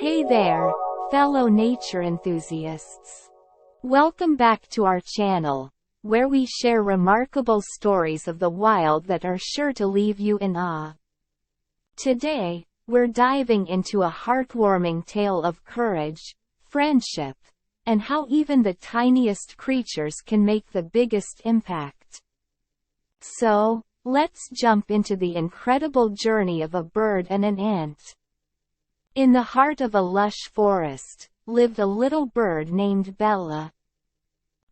Hey there, fellow nature enthusiasts. Welcome back to our channel, where we share remarkable stories of the wild that are sure to leave you in awe. Today, we're diving into a heartwarming tale of courage, friendship, and how even the tiniest creatures can make the biggest impact. So, let's jump into the incredible journey of a bird and an ant. In the heart of a lush forest, lived a little bird named Bella.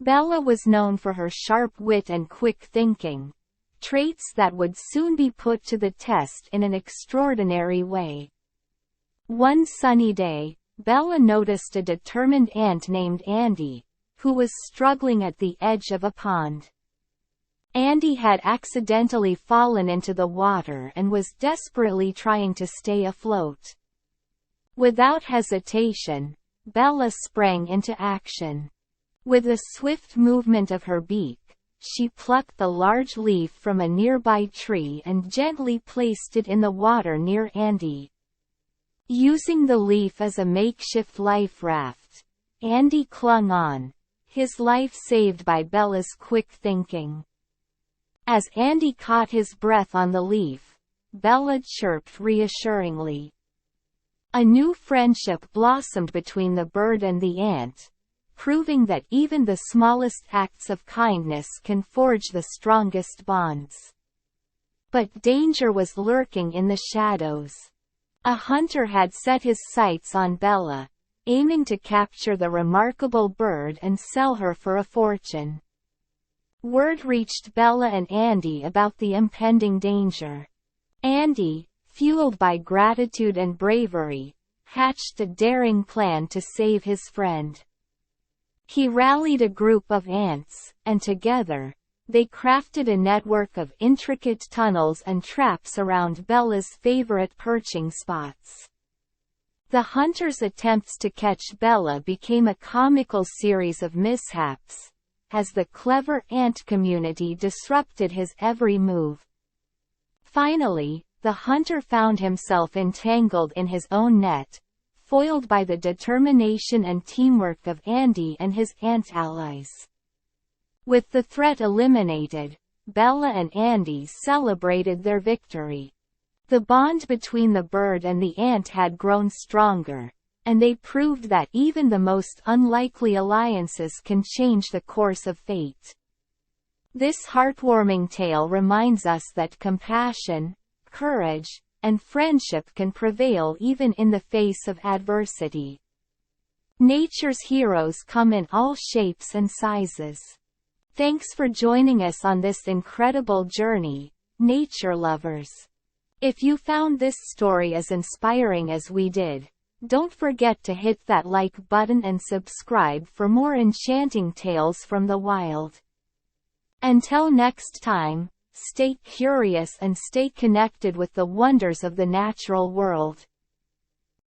Bella was known for her sharp wit and quick thinking, traits that would soon be put to the test in an extraordinary way. One sunny day, Bella noticed a determined ant named Andy, who was struggling at the edge of a pond. Andy had accidentally fallen into the water and was desperately trying to stay afloat. Without hesitation, Bella sprang into action. With a swift movement of her beak, she plucked the large leaf from a nearby tree and gently placed it in the water near Andy. Using the leaf as a makeshift life raft, Andy clung on, his life saved by Bella's quick thinking. As Andy caught his breath on the leaf, Bella chirped reassuringly. A new friendship blossomed between the bird and the ant, proving that even the smallest acts of kindness can forge the strongest bonds. But danger was lurking in the shadows. A hunter had set his sights on Bella, aiming to capture the remarkable bird and sell her for a fortune. Word reached Bella and Andy about the impending danger. Andy, fueled by gratitude and bravery, hatched a daring plan to save his friend. He rallied a group of ants, and together, they crafted a network of intricate tunnels and traps around Bella's favorite perching spots. The hunters' attempts to catch Bella became a comical series of mishaps, as the clever ant community disrupted his every move. Finally, the hunter found himself entangled in his own net, foiled by the determination and teamwork of Andy and his ant allies. With the threat eliminated, Bella and Andy celebrated their victory. The bond between the bird and the ant had grown stronger, and they proved that even the most unlikely alliances can change the course of fate. This heartwarming tale reminds us that compassion, courage, and friendship can prevail even in the face of adversity. Nature's heroes come in all shapes and sizes. Thanks for joining us on this incredible journey, nature lovers. If you found this story as inspiring as we did, don't forget to hit that like button and subscribe for more enchanting tales from the wild. Until next time, stay curious and stay connected with the wonders of the natural world.